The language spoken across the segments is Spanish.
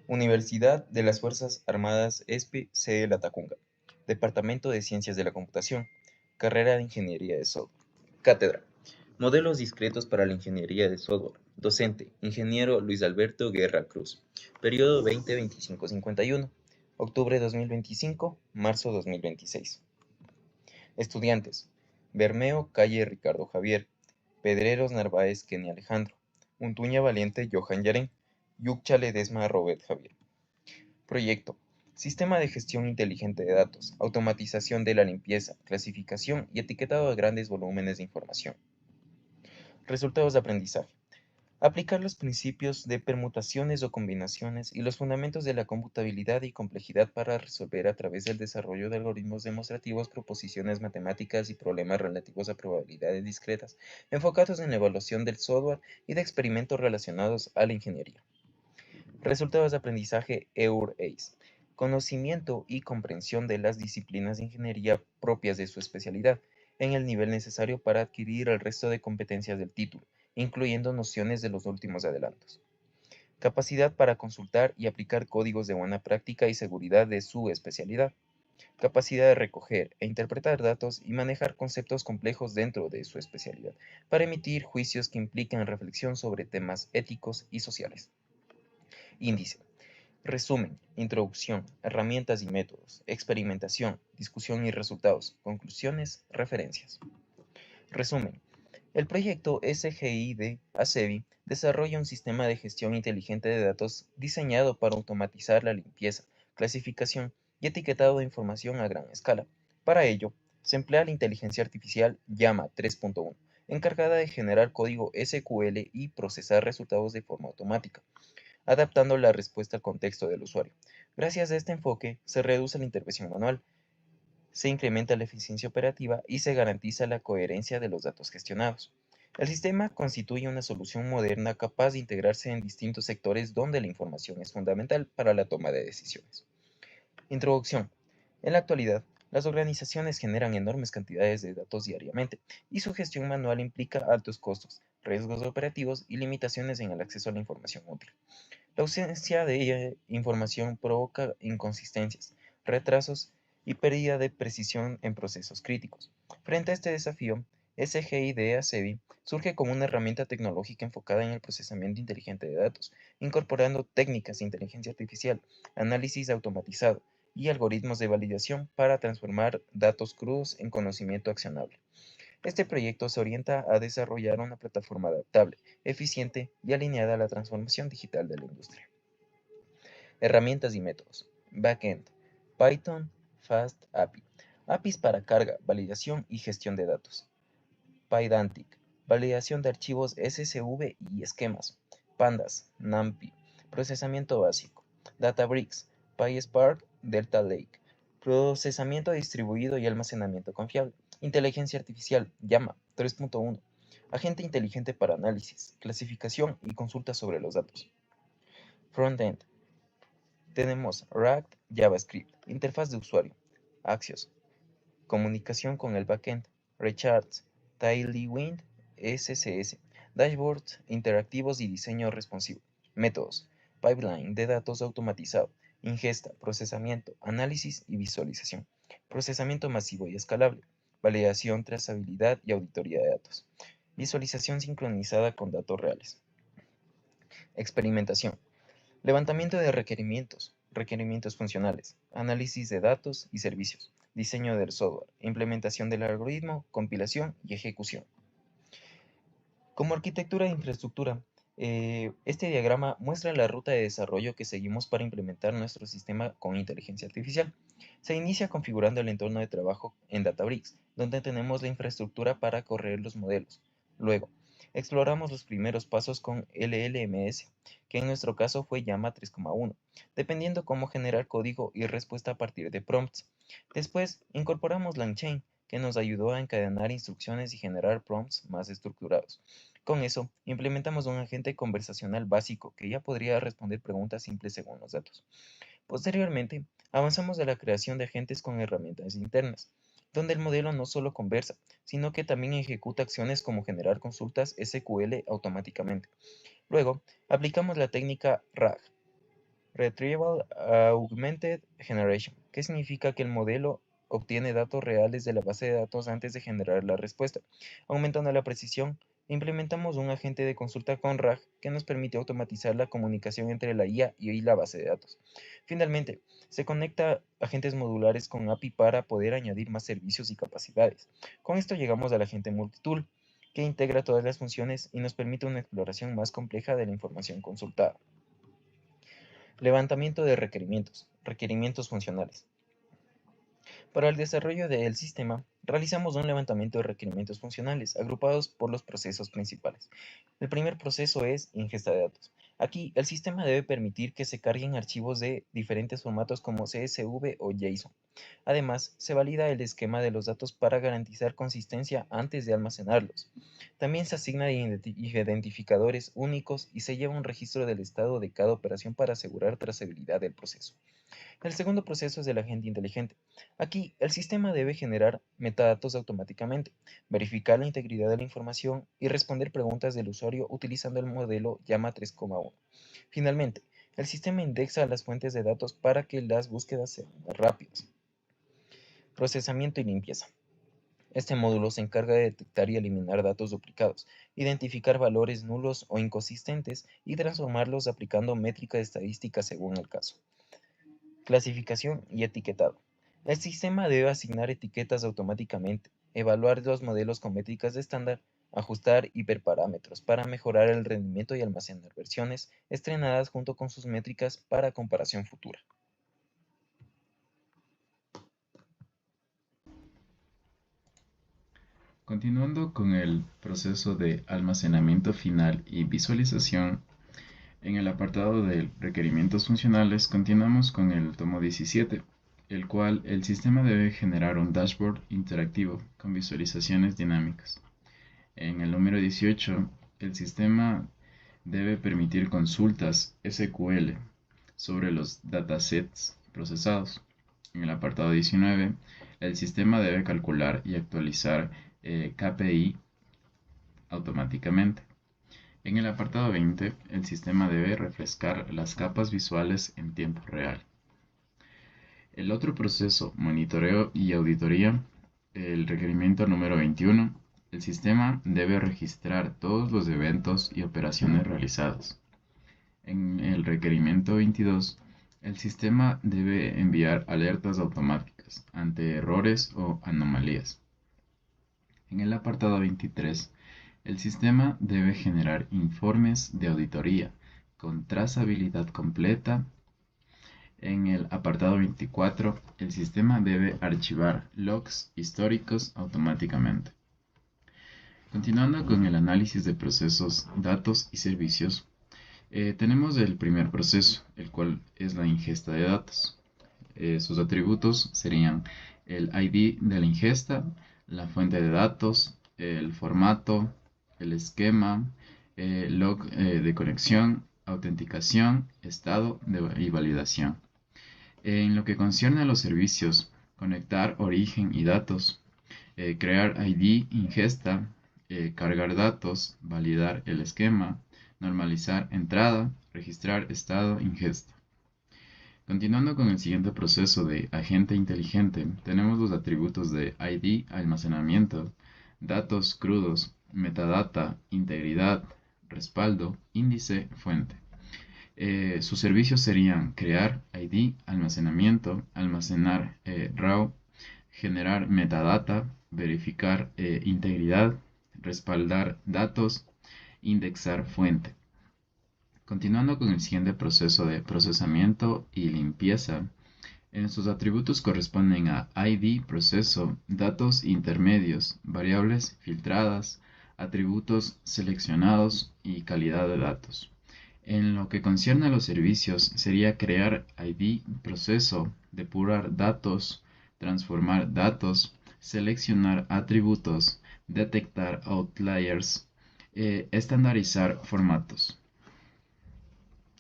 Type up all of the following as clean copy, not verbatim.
Universidad de las Fuerzas Armadas ESPE, sede La Tacunga. Departamento de Ciencias de la Computación. Carrera de Ingeniería de Software. Cátedra. Modelos discretos para la ingeniería de software. Docente, ingeniero Luis Alberto Guerra Cruz. Periodo 2025-51. Octubre 2025, marzo 2026. Estudiantes. Bermeo, calle Ricardo Javier. Pedreros Narváez Kenny Alejandro. Untuña Valiente Johan Yaren. Yuccha Ledesma Robert Javier. Proyecto. Sistema de gestión inteligente de datos, automatización de la limpieza, clasificación y etiquetado de grandes volúmenes de información. Resultados de aprendizaje. Aplicar los principios de permutaciones o combinaciones y los fundamentos de la computabilidad y complejidad para resolver a través del desarrollo de algoritmos demostrativos proposiciones matemáticas y problemas relativos a probabilidades discretas, enfocados en la evaluación del software y de experimentos relacionados a la ingeniería. Resultados de aprendizaje EUR-ACE. Conocimiento y comprensión de las disciplinas de ingeniería propias de su especialidad, en el nivel necesario para adquirir el resto de competencias del título, incluyendo nociones de los últimos adelantos. Capacidad para consultar y aplicar códigos de buena práctica y seguridad de su especialidad. Capacidad de recoger e interpretar datos y manejar conceptos complejos dentro de su especialidad, para emitir juicios que implican reflexión sobre temas éticos y sociales. Índice. Resumen, introducción, herramientas y métodos, experimentación, discusión y resultados, conclusiones, referencias. Resumen. El proyecto SGI-ACEBI desarrolla un sistema de gestión inteligente de datos diseñado para automatizar la limpieza, clasificación y etiquetado de información a gran escala. Para ello, se emplea la inteligencia artificial Llama 3.1, encargada de generar código SQL y procesar resultados de forma automática, adaptando la respuesta al contexto del usuario. Gracias a este enfoque, se reduce la intervención manual, se incrementa la eficiencia operativa y se garantiza la coherencia de los datos gestionados. El sistema constituye una solución moderna capaz de integrarse en distintos sectores donde la información es fundamental para la toma de decisiones. Introducción. En la actualidad, las organizaciones generan enormes cantidades de datos diariamente y su gestión manual implica altos costos, riesgos operativos y limitaciones en el acceso a la información útil. La ausencia de información provoca inconsistencias, retrasos y pérdida de precisión en procesos críticos. Frente a este desafío, SGID-ACEBI surge como una herramienta tecnológica enfocada en el procesamiento inteligente de datos, incorporando técnicas de inteligencia artificial, análisis automatizado y algoritmos de validación para transformar datos crudos en conocimiento accionable. Este proyecto se orienta a desarrollar una plataforma adaptable, eficiente y alineada a la transformación digital de la industria. Herramientas y métodos. Backend. Python Fast API. APIs para carga, validación y gestión de datos. Pydantic. Validación de archivos SSV y esquemas. Pandas. NumPy. Procesamiento básico. Databricks. PySpark. Delta Lake. Procesamiento distribuido y almacenamiento confiable. Inteligencia artificial. Llama 3.1. Agente inteligente para análisis, clasificación y consulta sobre los datos. Frontend. Tenemos React, JavaScript, interfaz de usuario, Axios, comunicación con el backend, Recharts, Tailwind, SCS, dashboards interactivos y diseño responsivo. Métodos, pipeline de datos automatizado, ingesta, procesamiento, análisis y visualización, procesamiento masivo y escalable, validación, trazabilidad y auditoría de datos, visualización sincronizada con datos reales. Experimentación. Levantamiento de requerimientos, requerimientos funcionales, análisis de datos y servicios, diseño del software, implementación del algoritmo, compilación y ejecución. Como arquitectura de infraestructura, este diagrama muestra la ruta de desarrollo que seguimos para implementar nuestro sistema con inteligencia artificial. Se inicia configurando el entorno de trabajo en Databricks, donde tenemos la infraestructura para correr los modelos. Luego, exploramos los primeros pasos con LLMS, que en nuestro caso fue Llama 3.1, dependiendo cómo generar código y respuesta a partir de prompts. Después, incorporamos LangChain, que nos ayudó a encadenar instrucciones y generar prompts más estructurados. Con eso, implementamos un agente conversacional básico que ya podría responder preguntas simples según los datos. Posteriormente, avanzamos a la creación de agentes con herramientas internas, donde el modelo no solo conversa, sino que también ejecuta acciones como generar consultas SQL automáticamente. Luego, aplicamos la técnica RAG, Retrieval Augmented Generation, que significa que el modelo obtiene datos reales de la base de datos antes de generar la respuesta, aumentando la precisión. Implementamos un agente de consulta con RAG que nos permite automatizar la comunicación entre la IA y la base de datos. Finalmente, se conecta agentes modulares con API para poder añadir más servicios y capacidades. Con esto llegamos al agente multitool, que integra todas las funciones y nos permite una exploración más compleja de la información consultada. Levantamiento de requerimientos funcionales. Para el desarrollo del sistema, realizamos un levantamiento de requerimientos funcionales agrupados por los procesos principales. El primer proceso es ingesta de datos. Aquí, el sistema debe permitir que se carguen archivos de diferentes formatos como CSV o JSON. Además, se valida el esquema de los datos para garantizar consistencia antes de almacenarlos. También se asignan identificadores únicos y se lleva un registro del estado de cada operación para asegurar trazabilidad del proceso. El segundo proceso es el agente inteligente. Aquí, el sistema debe generar metadatos automáticamente, verificar la integridad de la información y responder preguntas del usuario utilizando el modelo Llama 3,1. Finalmente, el sistema indexa las fuentes de datos para que las búsquedas sean más rápidas. Procesamiento y limpieza. Este módulo se encarga de detectar y eliminar datos duplicados, identificar valores nulos o inconsistentes y transformarlos aplicando métricas estadísticas según el caso. Clasificación y etiquetado. El sistema debe asignar etiquetas automáticamente, evaluar los modelos con métricas de estándar, ajustar hiperparámetros para mejorar el rendimiento y almacenar versiones estrenadas junto con sus métricas para comparación futura. Continuando con el proceso de almacenamiento final y visualización, en el apartado de requerimientos funcionales continuamos con el tomo 17, el cual el sistema debe generar un dashboard interactivo con visualizaciones dinámicas. En el número 18, el sistema debe permitir consultas SQL sobre los datasets procesados. En el apartado 19, el sistema debe calcular y actualizar KPI automáticamente. En el apartado 20, el sistema debe refrescar las capas visuales en tiempo real. El otro proceso, monitoreo y auditoría, el requerimiento número 21, el sistema debe registrar todos los eventos y operaciones realizadas. En el requerimiento 22, el sistema debe enviar alertas automáticas ante errores o anomalías. En el apartado 23, el sistema debe generar informes de auditoría con trazabilidad completa. En el apartado 24, el sistema debe archivar logs históricos automáticamente. Continuando con el análisis de procesos, datos y servicios, tenemos el primer proceso, el cual es la ingesta de datos. Sus atributos serían el ID de la ingesta, la fuente de datos, el formato, el esquema, log de conexión, autenticación, estado y validación. En lo que concierne a los servicios, conectar origen y datos, crear ID, ingesta, cargar datos, validar el esquema, normalizar entrada, registrar estado, ingesta. Continuando con el siguiente proceso de agente inteligente, tenemos los atributos de ID, almacenamiento, datos crudos, metadata, integridad, respaldo, índice, fuente. Sus servicios serían crear ID, almacenamiento, almacenar RAW, generar metadata, verificar integridad, respaldar datos, indexar fuente. Continuando con el siguiente proceso de procesamiento y limpieza, sus atributos corresponden a ID, proceso, datos intermedios, variables filtradas, atributos seleccionados y calidad de datos. En lo que concierne a los servicios, sería crear ID, proceso, depurar datos, transformar datos, seleccionar atributos, detectar outliers, estandarizar formatos.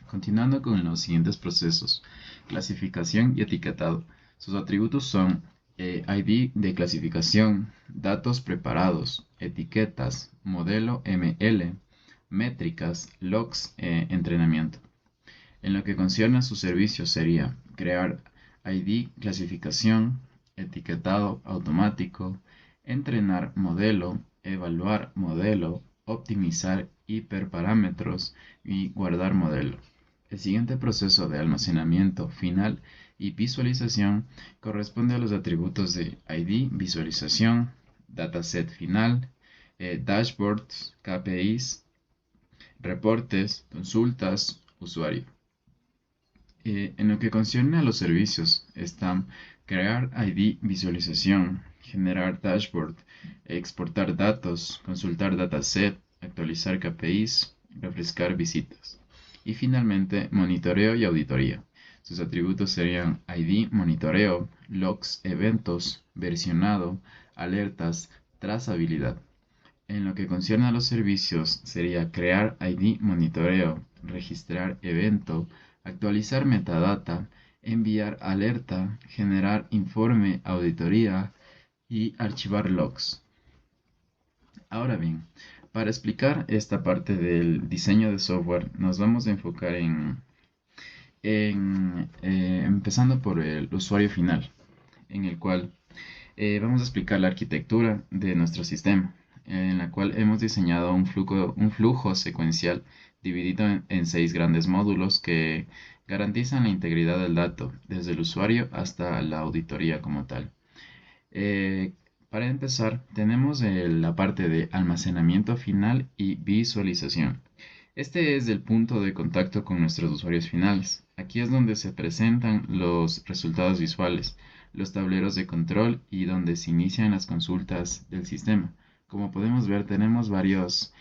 Continuando con los siguientes procesos, clasificación y etiquetado. Sus atributos son ID de clasificación, datos preparados, etiquetas, modelo ML, métricas, logs, entrenamiento. En lo que concierne a sus servicios sería crear ID, clasificación, etiquetado automático, entrenar modelo, evaluar modelo, optimizar hiperparámetros y guardar modelo. El siguiente proceso de almacenamiento final y visualización corresponde a los atributos de ID, visualización, dataset final, dashboards, KPIs, reportes, consultas, usuario. En lo que concierne a los servicios están crear ID, visualización, generar dashboard, exportar datos, consultar dataset, actualizar KPIs, refrescar visitas. Y finalmente, monitoreo y auditoría. Sus atributos serían ID, monitoreo, logs, eventos, versionado, alertas, trazabilidad. En lo que concierne a los servicios sería crear ID, monitoreo, registrar evento, actualizar metadata, enviar alerta, generar informe, auditoría y archivar logs. Ahora bien, para explicar esta parte del diseño de software, nos vamos a enfocar empezando por el usuario final, en el cual vamos a explicar la arquitectura de nuestro sistema, en la cual hemos diseñado un flujo secuencial dividido en 6 grandes módulos que garantizan la integridad del dato, desde el usuario hasta la auditoría como tal. Para empezar, tenemos la parte de almacenamiento final y visualización. Este es el punto de contacto con nuestros usuarios finales. Aquí es donde se presentan los resultados visuales, los tableros de control y donde se inician las consultas del sistema. Como podemos ver, tenemos varios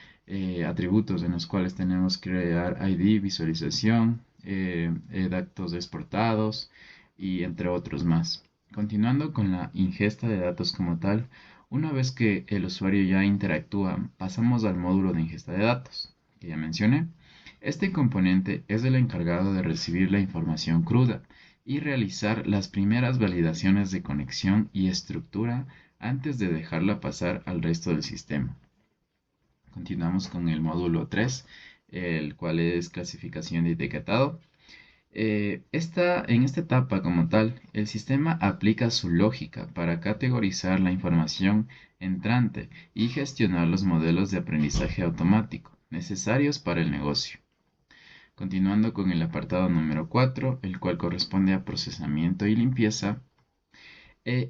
atributos en los cuales tenemos que crear ID, visualización, datos exportados y entre otros más. Continuando con la ingesta de datos como tal, una vez que el usuario ya interactúa, pasamos al módulo de ingesta de datos, que ya mencioné. Este componente es el encargado de recibir la información cruda y realizar las primeras validaciones de conexión y estructura antes de dejarla pasar al resto del sistema. Continuamos con el módulo 3, el cual es clasificación y etiquetado. En esta etapa como tal, el sistema aplica su lógica para categorizar la información entrante y gestionar los modelos de aprendizaje automático necesarios para el negocio. Continuando con el apartado número 4, el cual corresponde a procesamiento y limpieza.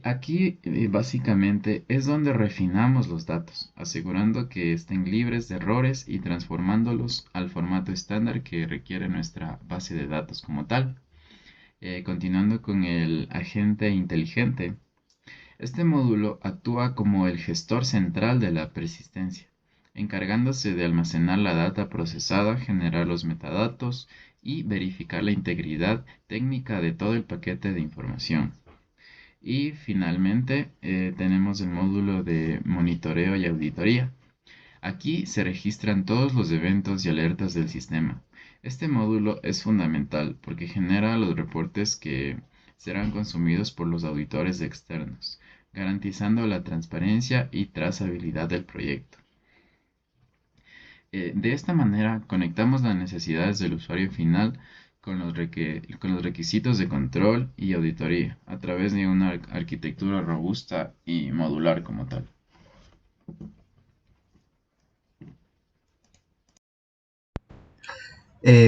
Aquí básicamente es donde refinamos los datos, asegurando que estén libres de errores y transformándolos al formato estándar que requiere nuestra base de datos como tal. Continuando con el agente inteligente, este módulo actúa como el gestor central de la persistencia, encargándose de almacenar la data procesada, generar los metadatos y verificar la integridad técnica de todo el paquete de información. Y finalmente tenemos el módulo de monitoreo y auditoría. Aquí se registran todos los eventos y alertas del sistema. Este módulo es fundamental porque genera los reportes que serán consumidos por los auditores externos, garantizando la transparencia y trazabilidad del proyecto. De esta manera conectamos las necesidades del usuario final con los requisitos de control y auditoría a través de una arquitectura robusta y modular como tal.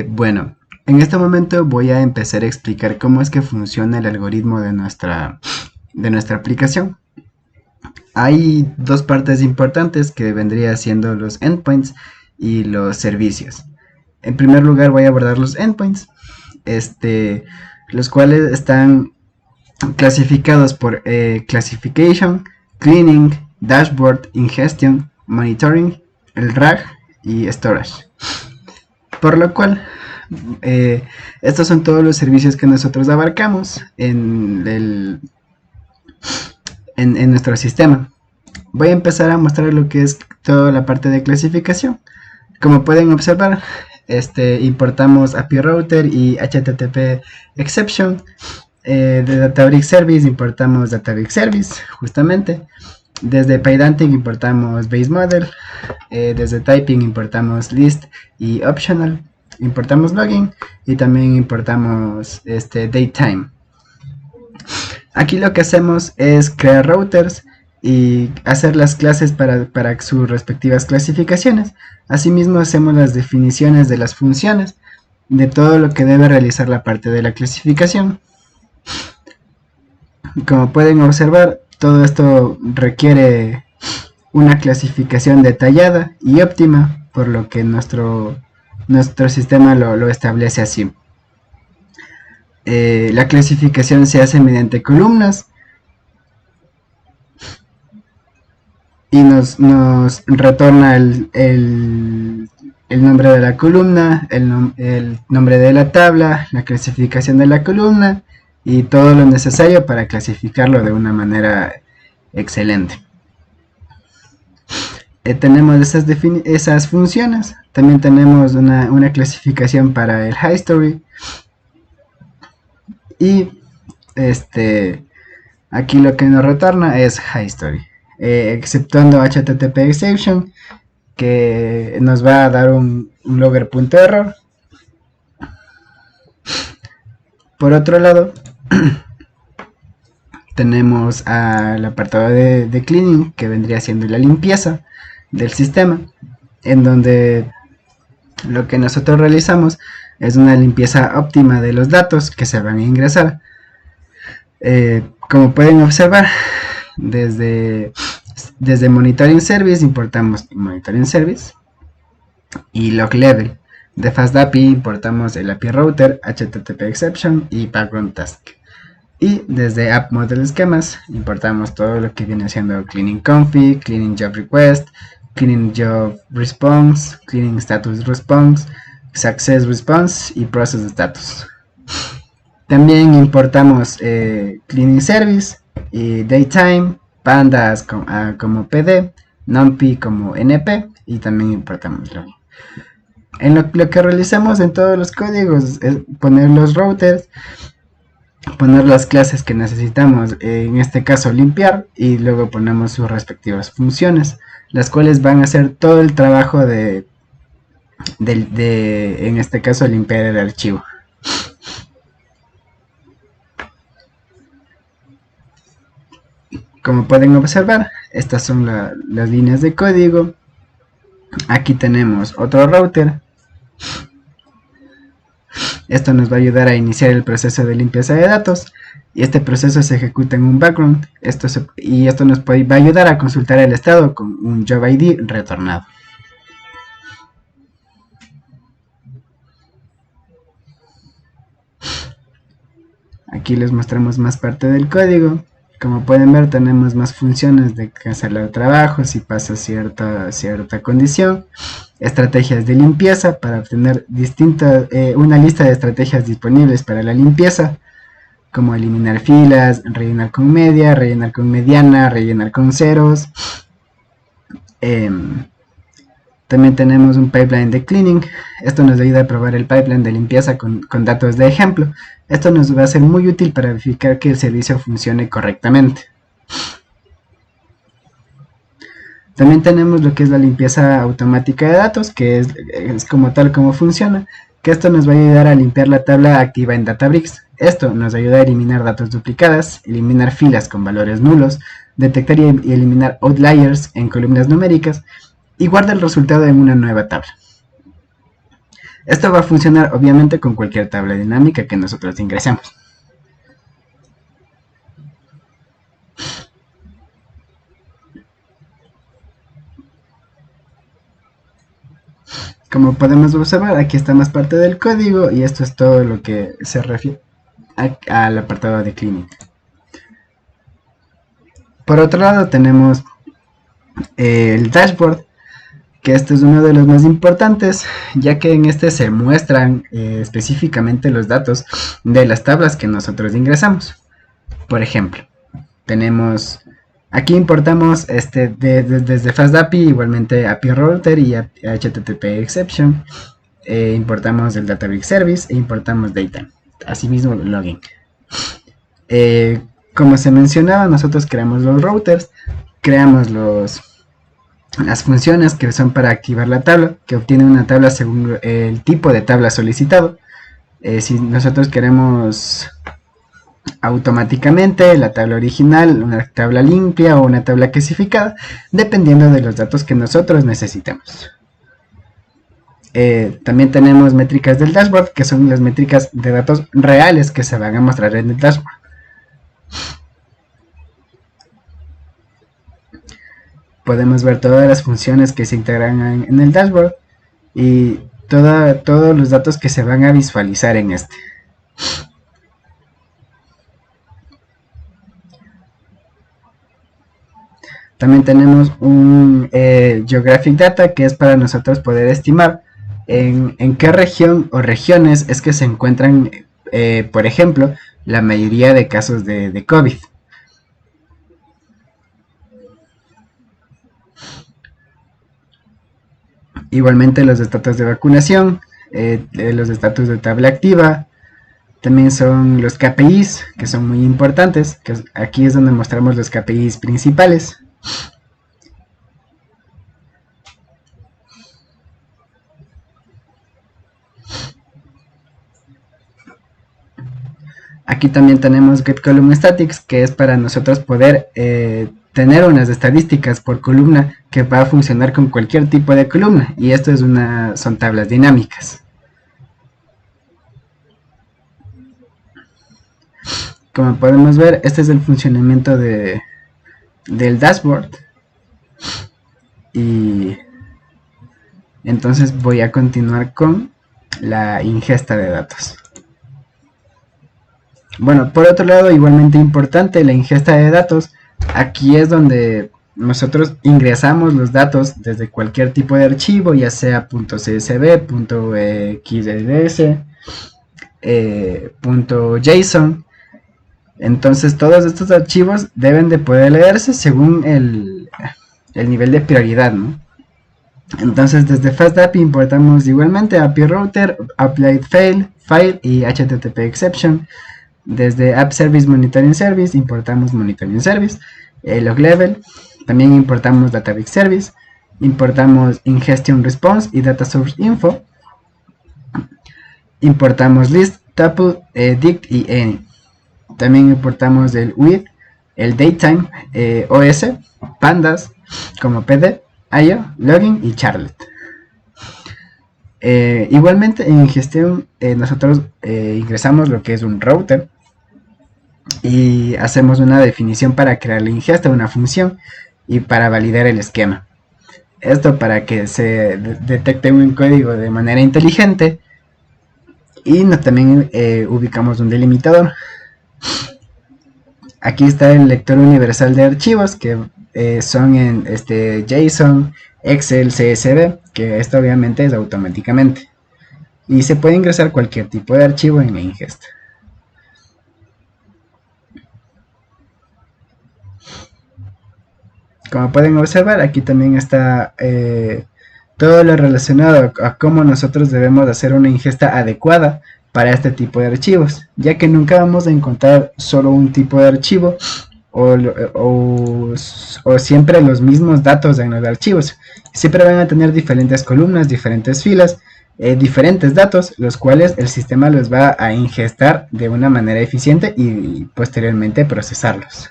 Bueno, en este momento voy a empezar a explicar cómo es que funciona el algoritmo de nuestra aplicación. Hay dos partes importantes que vendría siendo los endpoints y los servicios. En primer lugar voy a abordar los endpoints, los cuales están clasificados por classification, cleaning, dashboard, ingestion, monitoring, el RAG y storage. Por lo cual, estos son todos los servicios que nosotros abarcamos en nuestro sistema. Voy a empezar a mostrar lo que es toda la parte de clasificación. Como pueden observar, importamos API Router y HTTP Exception. De Databricks Service importamos Databricks Service, justamente. Desde Pydantic importamos Base Model. Desde Typing importamos List y Optional. importamos login y también importamos datetime. Aquí lo que hacemos es crear routers y hacer las clases para sus respectivas clasificaciones. Asimismo hacemos las definiciones de las funciones, de todo lo que debe realizar la parte de la clasificación. Como pueden observar, todo esto requiere una clasificación detallada y óptima, por lo que nuestro sistema lo establece así. La clasificación se hace mediante columnas y nos retorna el nombre de la columna, el nombre de la tabla, la clasificación de la columna y todo lo necesario para clasificarlo de una manera excelente. Tenemos esas funciones. También tenemos una clasificación para el history. Y aquí lo que nos retorna es history, exceptuando HTTP exception, que nos va a dar un logger.error. Por otro lado, tenemos al apartado de cleaning, que vendría siendo la limpieza del sistema, en donde lo que nosotros realizamos es una limpieza óptima de los datos que se van a ingresar. Como pueden observar, desde Monitoring Service importamos Monitoring Service y Log Level. De FastAPI importamos el API Router, HTTP Exception y Background Task. Y desde App Model Schemas importamos todo lo que viene siendo Cleaning Config, Cleaning Job Request, Cleaning Job Response, Cleaning Status Response, Success Response y Process Status. También importamos Cleaning Service y Datetime, Pandas como PD, NumPy como NP y también importamos login. En lo que realizamos en todos los códigos es poner los routers, poner las clases que necesitamos, en este caso limpiar, y luego ponemos sus respectivas funciones, las cuales van a hacer todo el trabajo en este caso, limpiar el archivo. Como pueden observar, estas son las líneas de código. Aquí tenemos otro router. Esto nos va a ayudar a iniciar el proceso de limpieza de datos, y este proceso se ejecuta en un background. Esto nos va a ayudar a consultar el estado con un job ID retornado. Aquí les mostramos más parte del código. Como pueden ver, tenemos más funciones de cancelar trabajo si pasa cierta condición, estrategias de limpieza para obtener una lista de estrategias disponibles para la limpieza, como eliminar filas, rellenar con media, rellenar con mediana, rellenar con ceros. También tenemos un pipeline de cleaning. Esto nos ayuda a probar el pipeline de limpieza con datos de ejemplo. Esto nos va a ser muy útil para verificar que el servicio funcione correctamente. También tenemos lo que es la limpieza automática de datos, que es como tal como funciona, que esto nos va a ayudar a limpiar la tabla activa en Databricks. Esto nos ayuda a eliminar datos duplicadas, eliminar filas con valores nulos, detectar y eliminar outliers en columnas numéricas, y guarda el resultado en una nueva tabla. Esto va a funcionar obviamente con cualquier tabla dinámica que nosotros ingresemos. Como podemos observar, aquí está más parte del código, y esto es todo lo que se refiere al apartado de cleaning. Por otro lado tenemos el dashboard, que este es uno de los más importantes, ya que en este se muestran específicamente los datos de las tablas que nosotros ingresamos. Por ejemplo, aquí importamos desde FastAPI, igualmente API Router y HTTP Exception. Importamos el Databricks Service e importamos Data. Asimismo, login. Como se mencionaba, nosotros creamos los routers, creamos las funciones que son para activar la tabla, que obtiene una tabla según el tipo de tabla solicitado. Si nosotros queremos automáticamente la tabla original, una tabla limpia o una tabla clasificada, dependiendo de los datos que nosotros necesitemos. También tenemos métricas del dashboard, que son las métricas de datos reales que se van a mostrar en el dashboard. Podemos ver todas las funciones que se integran en el dashboard y todos los datos que se van a visualizar en este. También tenemos un Geographic Data, que es para nosotros poder estimar en qué región o regiones es que se encuentran, por ejemplo, la mayoría de casos de COVID. Igualmente los estatus de vacunación, los estatus de tabla activa, también son los KPIs, que son muy importantes, que aquí es donde mostramos los KPIs principales. Aquí también tenemos getColumnStatics, que es para nosotros poder tener unas estadísticas por columna que va a funcionar con cualquier tipo de columna, y esto son tablas dinámicas. Como podemos ver, este es el funcionamiento del dashboard, y entonces voy a continuar con la ingesta de datos. Bueno, por otro lado, igualmente importante, la ingesta de datos. Aquí es donde nosotros ingresamos los datos desde cualquier tipo de archivo, ya sea .csv, .xds, .json. Entonces todos estos archivos deben de poder leerse según el nivel de prioridad, ¿no? Entonces desde FastAPI importamos igualmente API Router, Applied File y HTTP Exception. Desde App Service Monitoring Service importamos Monitoring Service, Log Level, también importamos Database Service, importamos Ingestion Response y Data Source Info, importamos List, Tuple, Dict y Any. También importamos el with, el Datetime, OS, Pandas como PD, IO, Login y Charlotte. Igualmente en ingestión nosotros ingresamos lo que es un router y hacemos una definición para crear la ingesta, una función, y para validar el esquema. Esto para que se detecte un código de manera inteligente, y también ubicamos un delimitador. Aquí está el lector universal de archivos, que son en JSON, Excel, CSV, que esto obviamente es automáticamente, y se puede ingresar cualquier tipo de archivo en la ingesta. Como pueden observar, aquí también está todo lo relacionado a cómo nosotros debemos hacer una ingesta adecuada para este tipo de archivos, ya que nunca vamos a encontrar solo un tipo de archivo o siempre los mismos datos en los archivos. Siempre van a tener diferentes columnas, diferentes filas, diferentes datos, los cuales el sistema los va a ingestar de una manera eficiente y posteriormente procesarlos.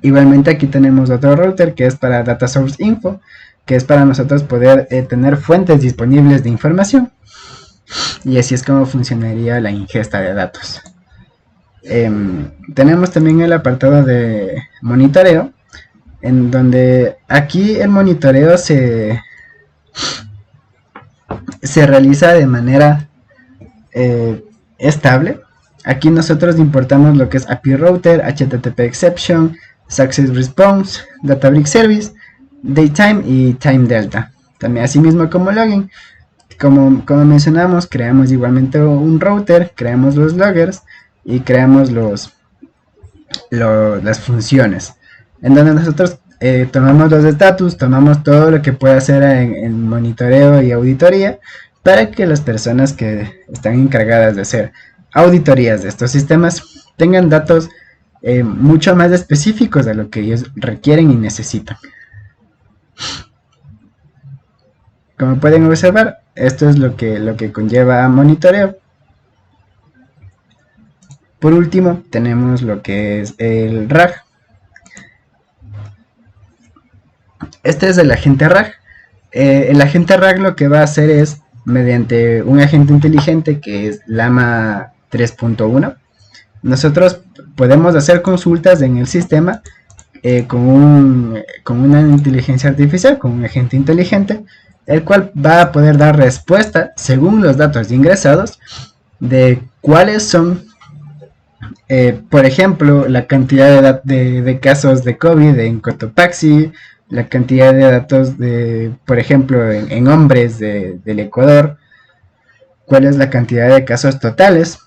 Igualmente aquí tenemos otro router que es para Data Source Info, que es para nosotros poder tener fuentes disponibles de información, y así es como funcionaría la ingesta de datos. Tenemos también el apartado de monitoreo, en donde aquí el monitoreo se realiza de manera estable. Aquí nosotros importamos lo que es API Router, HTTP Exception, Success Response, Databricks Service, Datetime y Time Delta. También asimismo como login. Como mencionamos, creamos igualmente un router, creamos los loggers y creamos las funciones, en donde nosotros tomamos los status, tomamos todo lo que puede hacer en monitoreo y auditoría, para que las personas que están encargadas de hacer auditorías de estos sistemas tengan datos mucho más específicos de lo que ellos requieren y necesitan. Como pueden observar, esto es lo que conlleva monitoreo. Por último, tenemos lo que es el RAG. Este es el agente RAG. El agente RAG lo que va a hacer es, mediante un agente inteligente que es Llama 3.1, nosotros podemos hacer consultas en el sistema con una inteligencia artificial, con un agente inteligente, el cual va a poder dar respuesta según los datos ingresados de cuáles son, por ejemplo, la cantidad de casos de COVID en Cotopaxi, la cantidad de datos por ejemplo, en hombres del Ecuador, cuál es la cantidad de casos totales.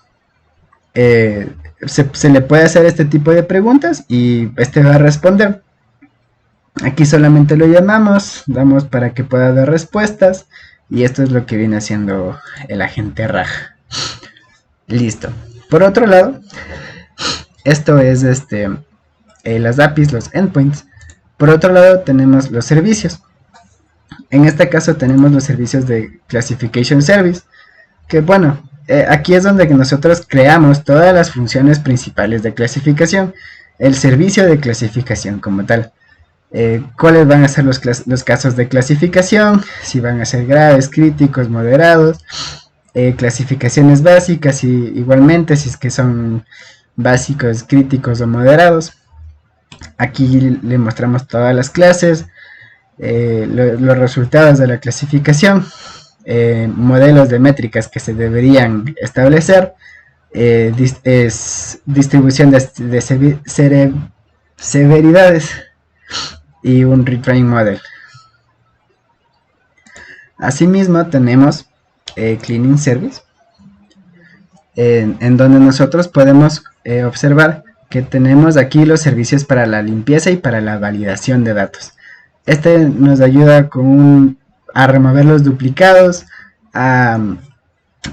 Se le puede hacer este tipo de preguntas y este va a responder. Aquí solamente lo llamamos, damos para que pueda dar respuestas, y esto es lo que viene haciendo el agente RAG. Listo. Por otro lado, esto es las APIs, los endpoints. Por otro lado tenemos los servicios. En este caso tenemos los servicios de Classification Service, que bueno, aquí es donde nosotros creamos todas las funciones principales de clasificación, el servicio de clasificación como tal. Cuáles van a ser los casos de clasificación, si van a ser graves, críticos, moderados, clasificaciones básicas, y igualmente si es que son básicos, críticos o moderados. Aquí le mostramos todas las clases, los resultados de la clasificación, modelos de métricas que se deberían establecer, distribución de severidades y un retrain model. Asimismo tenemos cleaning service, en donde nosotros podemos observar que tenemos aquí los servicios para la limpieza y para la validación de datos. Este nos ayuda a remover los duplicados, a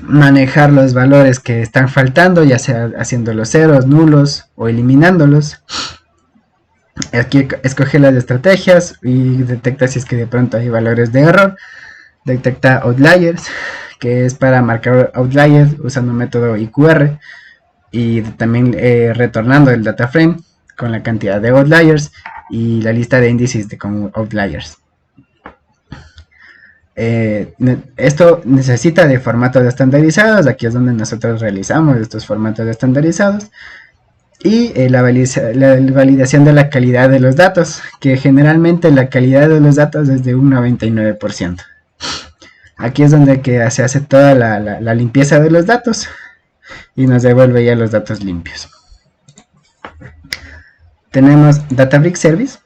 manejar los valores que están faltando, ya sea haciéndolos ceros, nulos o eliminándolos. Aquí escoge las estrategias y detecta si es que de pronto hay valores de error. Detecta outliers, que es para marcar outliers usando un método IQR, y también retornando el data frame con la cantidad de outliers y la lista de índices con outliers. Esto necesita de formatos estandarizados. Aquí es donde nosotros realizamos estos formatos estandarizados, y la validación de la calidad de los datos, que generalmente la calidad de los datos es de un 99%. Aquí es donde se hace toda la limpieza de los datos y nos devuelve ya los datos limpios. Tenemos Databricks Service,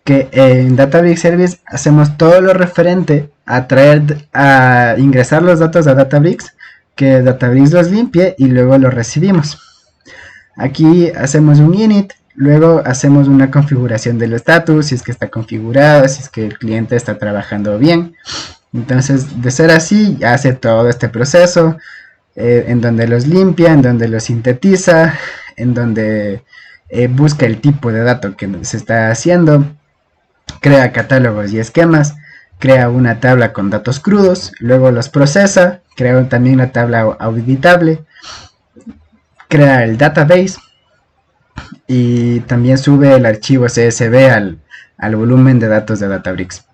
que en Databricks Service hacemos todo lo referente a ingresar los datos a Databricks, que Databricks los limpie y luego los recibimos. Aquí hacemos un init, luego hacemos una configuración del status, si es que está configurado, si es que el cliente está trabajando bien. Entonces, de ser así, hace todo este proceso, en donde los limpia, en donde los sintetiza, en donde busca el tipo de dato que se está haciendo, crea catálogos y esquemas, crea una tabla con datos crudos, luego los procesa, crea también la tabla auditable, crea el database y también sube el archivo CSV al volumen de datos de Databricks.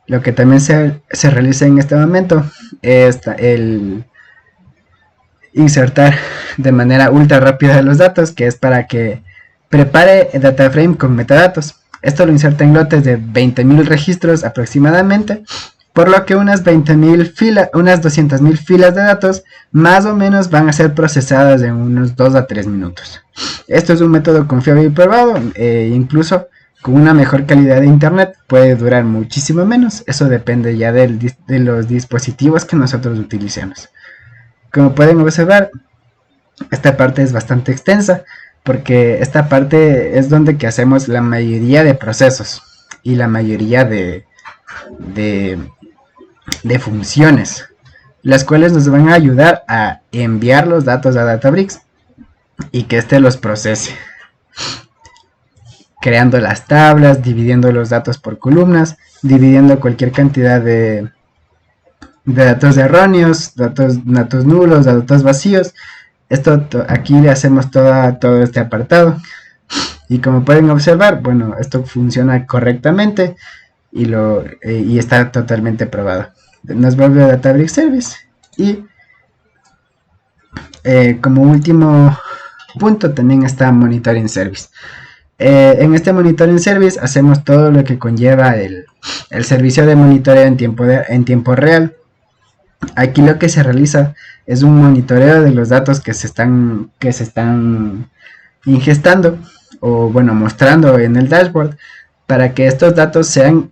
Lo que también se realiza en este momento es el insertar de manera ultra rápida los datos, que es para que prepare el data frame con metadatos. Esto lo inserta en lotes de 20.000 registros aproximadamente, por lo que unas 200.000 filas de datos más o menos van a ser procesadas en unos 2 a 3 minutos. Esto es un método confiable y probado, incluso con una mejor calidad de internet puede durar muchísimo menos. Eso depende ya de los dispositivos que nosotros utilicemos. Como pueden observar, esta parte es bastante extensa, porque esta parte es donde que hacemos la mayoría de procesos y la mayoría de funciones, las cuales nos van a ayudar a enviar los datos a Databricks y que éste los procese. creando las tablas, dividiendo los datos por columnas, dividiendo cualquier cantidad de datos erróneos, datos nulos, datos vacíos. Aquí le hacemos todo este apartado. Y como pueden observar, bueno, esto funciona correctamente y está totalmente probado. Nos vuelve a Databricks Service y como último punto también está Monitoring Service. En este Monitoring Service hacemos todo lo que conlleva el servicio de monitoreo en tiempo real. Aquí lo que se realiza es un monitoreo de los datos que se están ingestando o bueno, mostrando en el dashboard para que estos datos sean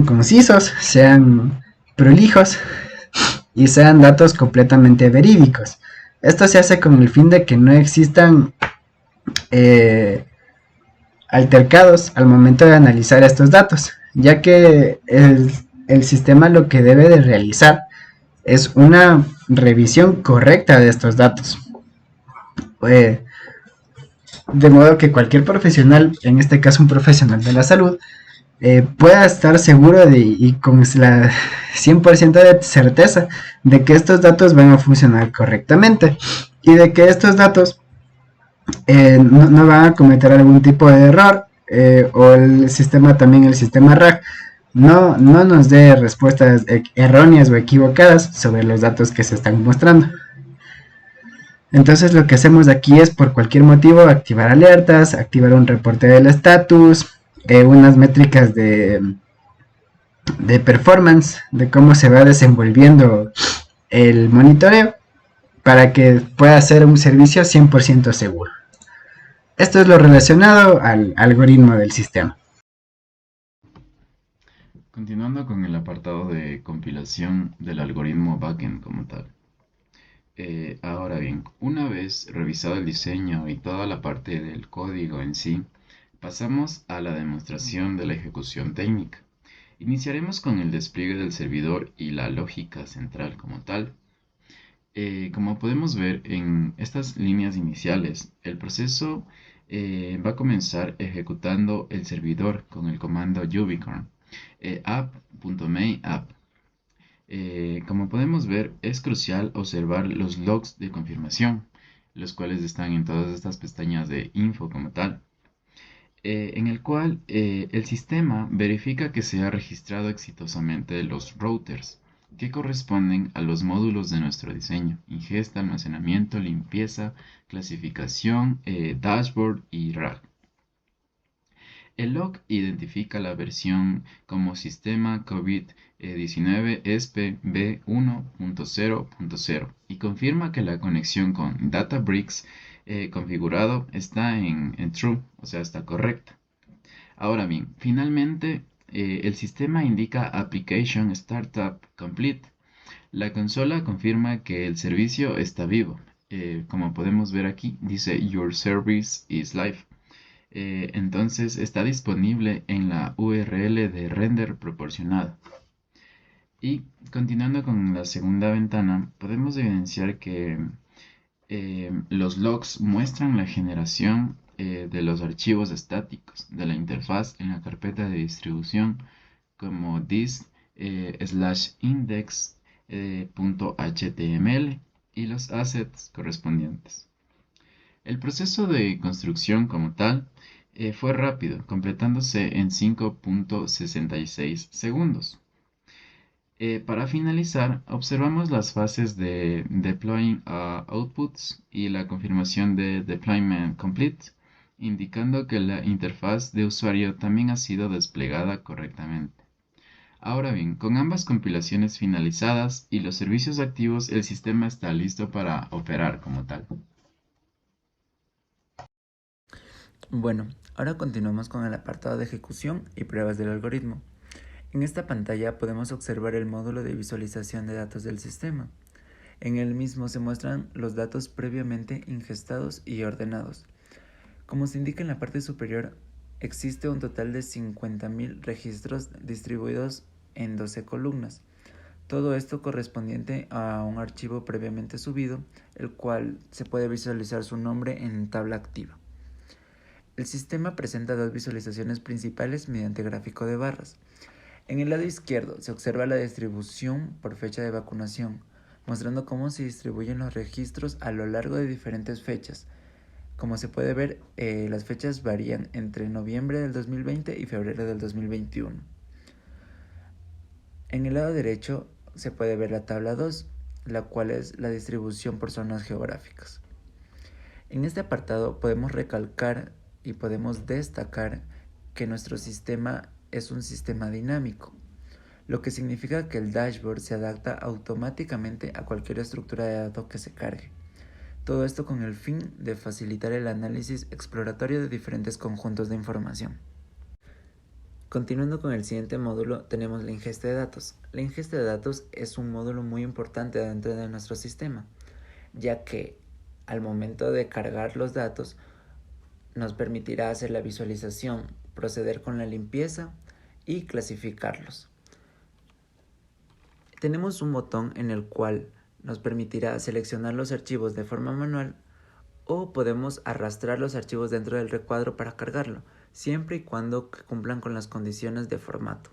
concisos, sean prolijos y sean datos completamente verídicos. Esto se hace con el fin de que no existan altercados al momento de analizar estos datos, ya que el sistema lo que debe de realizar es una revisión correcta de estos datos. De modo que cualquier profesional, en este caso un profesional de la salud, pueda estar seguro y con la 100% de certeza de que estos datos van a funcionar correctamente y de que estos datos no van a cometer algún tipo de error o el sistema RAG no nos dé respuestas erróneas o equivocadas sobre los datos que se están mostrando. Entonces lo que hacemos aquí es por cualquier motivo activar alertas, activar un reporte del estatus, unas métricas de performance, de cómo se va desenvolviendo el monitoreo para que pueda ser un servicio 100% seguro. Esto es lo relacionado al algoritmo del sistema. Continuando con el apartado de compilación del algoritmo backend como tal. Ahora bien, una vez revisado el diseño y toda la parte del código en sí, pasamos a la demostración de la ejecución técnica. Iniciaremos con el despliegue del servidor y la lógica central como tal. Como podemos ver en estas líneas iniciales, el proceso va a comenzar ejecutando el servidor con el comando ubicorn app.main.app. Como podemos ver, es crucial observar los logs de confirmación, los cuales están en todas estas pestañas de info como tal, en el cual el sistema verifica que se ha registrado exitosamente los routers, que corresponden a los módulos de nuestro diseño: ingesta, almacenamiento, limpieza, clasificación, dashboard y RAG. El log identifica la versión como sistema COVID-19 ESP v1.0.0 y confirma que la conexión con Databricks configurado está en true, o sea, está correcta. Ahora bien, finalmente el sistema indica Application Startup Complete. La consola confirma que el servicio está vivo. Como podemos ver aquí, dice Your service is live. Entonces está disponible en la URL de render proporcionada. Y continuando con la segunda ventana, podemos evidenciar que los logs muestran la generación de los archivos estáticos de la interfaz en la carpeta de distribución como this/index.html y los assets correspondientes. El proceso de construcción como tal fue rápido, completándose en 5.66 segundos. Para finalizar, observamos las fases de Deploying Outputs y la confirmación de Deployment Complete, indicando que la interfaz de usuario también ha sido desplegada correctamente. Ahora bien, con ambas compilaciones finalizadas y los servicios activos, el sistema está listo para operar como tal. Bueno, ahora continuamos con el apartado de ejecución y pruebas del algoritmo. En esta pantalla podemos observar el módulo de visualización de datos del sistema. En el mismo se muestran los datos previamente ingestados y ordenados. Como se indica en la parte superior, existe un total de 50.000 registros distribuidos en 12 columnas. Todo esto correspondiente a un archivo previamente subido, el cual se puede visualizar su nombre en tabla activa. El sistema presenta dos visualizaciones principales mediante gráfico de barras. En el lado izquierdo se observa la distribución por fecha de vacunación, mostrando cómo se distribuyen los registros a lo largo de diferentes fechas. Como se puede ver, las fechas varían entre noviembre del 2020 y febrero del 2021. En el lado derecho se puede ver la tabla 2, la cual es la distribución por zonas geográficas. En este apartado podemos recalcar y podemos destacar que nuestro sistema es un sistema dinámico, lo que significa que el dashboard se adapta automáticamente a cualquier estructura de datos que se cargue. Todo esto con el fin de facilitar el análisis exploratorio de diferentes conjuntos de información. Continuando con el siguiente módulo, tenemos la ingesta de datos. La ingesta de datos es un módulo muy importante dentro de nuestro sistema, ya que al momento de cargar los datos nos permitirá hacer la visualización, proceder con la limpieza y clasificarlos. Tenemos un botón en el cual nos permitirá seleccionar los archivos de forma manual o podemos arrastrar los archivos dentro del recuadro para cargarlo, siempre y cuando cumplan con las condiciones de formato.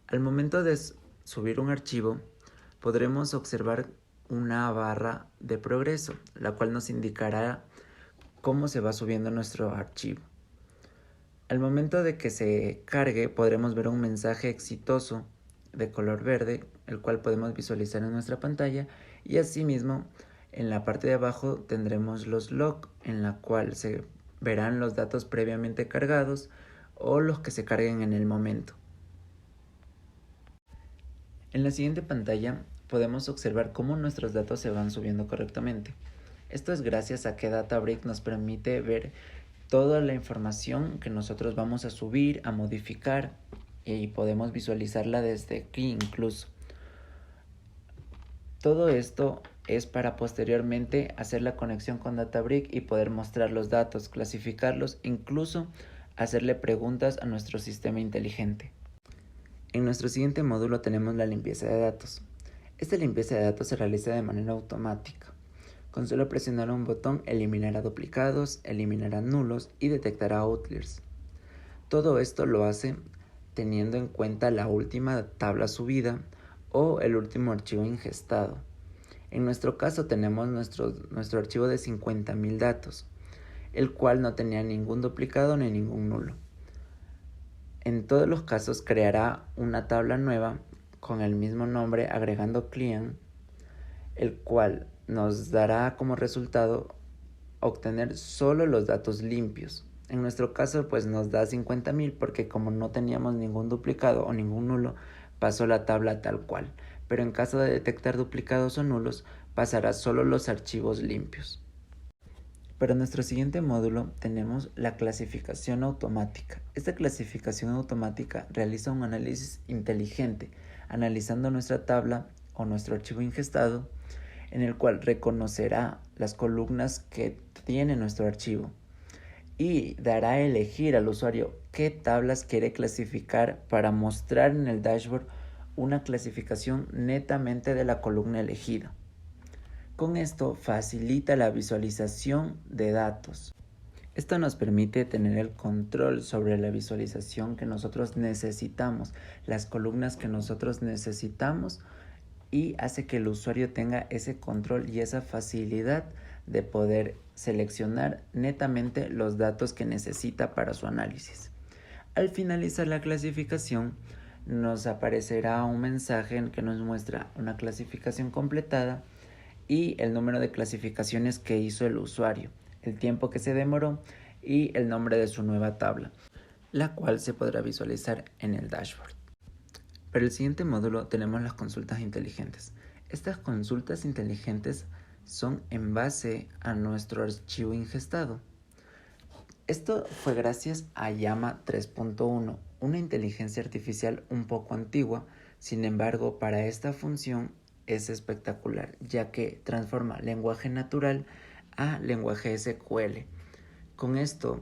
Al momento de subir un archivo, podremos observar una barra de progreso, la cual nos indicará cómo se va subiendo nuestro archivo. Al momento de que se cargue, podremos ver un mensaje exitoso de color verde, el cual podemos visualizar en nuestra pantalla, y asimismo en la parte de abajo tendremos los log, en la cual se verán los datos previamente cargados o los que se carguen en el momento. En la siguiente pantalla podemos observar cómo nuestros datos se van subiendo correctamente. Esto es gracias a que Databricks nos permite ver toda la información que nosotros vamos a subir, a modificar, y podemos visualizarla desde aquí incluso. Todo esto es para posteriormente hacer la conexión con Databricks y poder mostrar los datos, clasificarlos, incluso hacerle preguntas a nuestro sistema inteligente. En nuestro siguiente módulo tenemos la limpieza de datos. Esta limpieza de datos se realiza de manera automática. Con solo presionar un botón eliminará duplicados, eliminará nulos y detectará outliers. Todo esto lo hace teniendo en cuenta la última tabla subida o el último archivo ingestado. En nuestro caso tenemos nuestro archivo de 50.000 datos, el cual no tenía ningún duplicado ni ningún nulo. En todos los casos creará una tabla nueva con el mismo nombre agregando client, el cual nos dará como resultado obtener solo los datos limpios. En nuestro caso pues nos da 50.000 porque como no teníamos ningún duplicado o ningún nulo, pasó la tabla tal cual. Pero en caso de detectar duplicados o nulos, pasará solo los archivos limpios. Para nuestro siguiente módulo tenemos la clasificación automática. Esta clasificación automática realiza un análisis inteligente, analizando nuestra tabla o nuestro archivo ingestado, en el cual reconocerá las columnas que tiene nuestro archivo y dará a elegir al usuario qué tablas quiere clasificar para mostrar en el dashboard una clasificación netamente de la columna elegida. Con esto facilita la visualización de datos. Esto nos permite tener el control sobre la visualización que nosotros necesitamos, las columnas que nosotros necesitamos, y hace que el usuario tenga ese control y esa facilidad de poder seleccionar netamente los datos que necesita para su análisis. Al finalizar la clasificación, nos aparecerá un mensaje que nos muestra una clasificación completada y el número de clasificaciones que hizo el usuario, el tiempo que se demoró y el nombre de su nueva tabla, la cual se podrá visualizar en el dashboard. Para el siguiente módulo tenemos las consultas inteligentes. Estas consultas inteligentes son en base a nuestro archivo ingestado. Esto fue gracias a Llama 3.1, una inteligencia artificial un poco antigua. Sin embargo, para esta función es espectacular, ya que transforma lenguaje natural a lenguaje SQL. Con esto,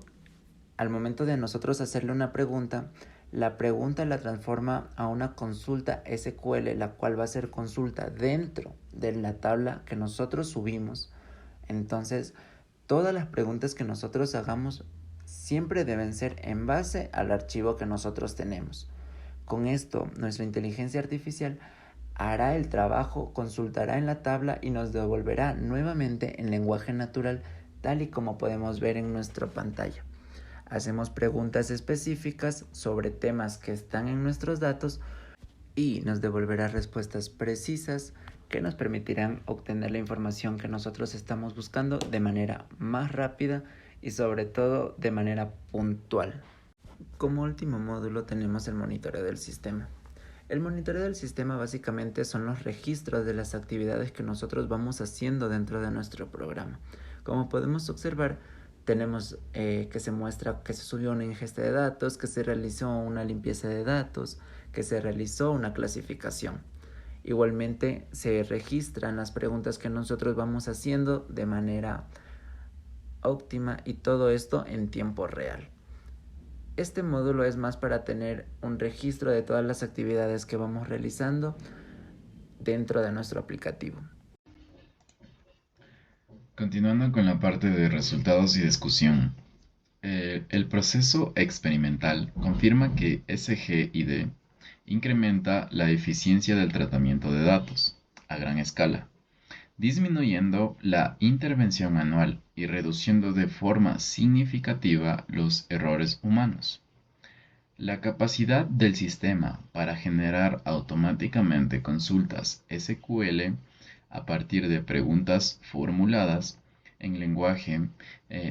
al momento de nosotros hacerle una pregunta, la pregunta la transforma a una consulta SQL, la cual va a ser consulta dentro de la tabla que nosotros subimos. Entonces, todas las preguntas que nosotros hagamos siempre deben ser en base al archivo que nosotros tenemos. Con esto, nuestra inteligencia artificial hará el trabajo, consultará en la tabla y nos devolverá nuevamente en lenguaje natural, tal y como podemos ver en nuestra pantalla. Hacemos preguntas específicas sobre temas que están en nuestros datos y nos devolverá respuestas precisas que nos permitirán obtener la información que nosotros estamos buscando de manera más rápida y sobre todo de manera puntual. Como último módulo tenemos el monitoreo del sistema. El monitoreo del sistema básicamente son los registros de las actividades que nosotros vamos haciendo dentro de nuestro programa. Como podemos observar, tenemos que se muestra que se subió una ingesta de datos, que se realizó una limpieza de datos, que se realizó una clasificación. Igualmente se registran las preguntas que nosotros vamos haciendo de manera óptima y todo esto en tiempo real. Este módulo es más para tener un registro de todas las actividades que vamos realizando dentro de nuestro aplicativo. Continuando con la parte de resultados y discusión, el proceso experimental confirma que SGID incrementa la eficiencia del tratamiento de datos a gran escala, disminuyendo la intervención manual y reduciendo de forma significativa los errores humanos. La capacidad del sistema para generar automáticamente consultas SQL a partir de preguntas formuladas en lenguaje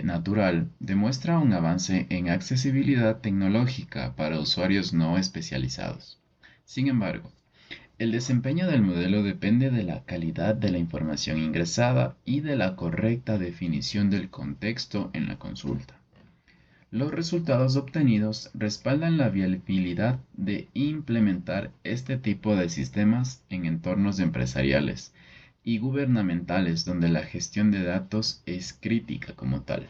natural demuestra un avance en accesibilidad tecnológica para usuarios no especializados. Sin embargo, el desempeño del modelo depende de la calidad de la información ingresada y de la correcta definición del contexto en la consulta. Los resultados obtenidos respaldan la viabilidad de implementar este tipo de sistemas en entornos empresariales y gubernamentales donde la gestión de datos es crítica como tal.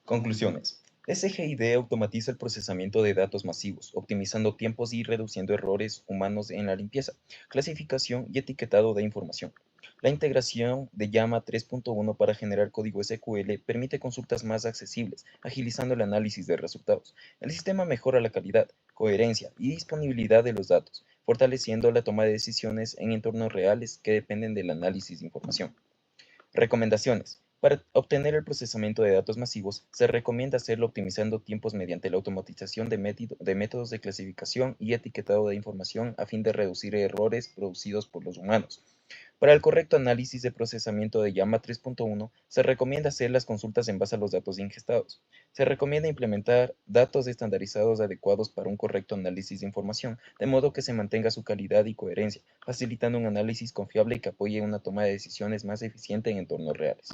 Conclusiones. SGID automatiza el procesamiento de datos masivos, optimizando tiempos y reduciendo errores humanos en la limpieza, clasificación y etiquetado de información. La integración de Llama 3.1 para generar código SQL permite consultas más accesibles, agilizando el análisis de resultados. El sistema mejora la calidad, coherencia y disponibilidad de los datos, fortaleciendo la toma de decisiones en entornos reales que dependen del análisis de información. Recomendaciones. Para obtener el procesamiento de datos masivos, se recomienda hacerlo optimizando tiempos mediante la automatización de métodos de clasificación y etiquetado de información a fin de reducir errores producidos por los humanos. Para el correcto análisis de procesamiento de Llama 3.1, se recomienda hacer las consultas en base a los datos ingestados. Se recomienda implementar datos estandarizados adecuados para un correcto análisis de información, de modo que se mantenga su calidad y coherencia, facilitando un análisis confiable y que apoye una toma de decisiones más eficiente en entornos reales.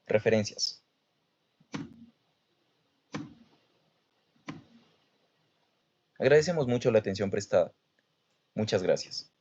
Referencias. Agradecemos mucho la atención prestada. Muchas gracias.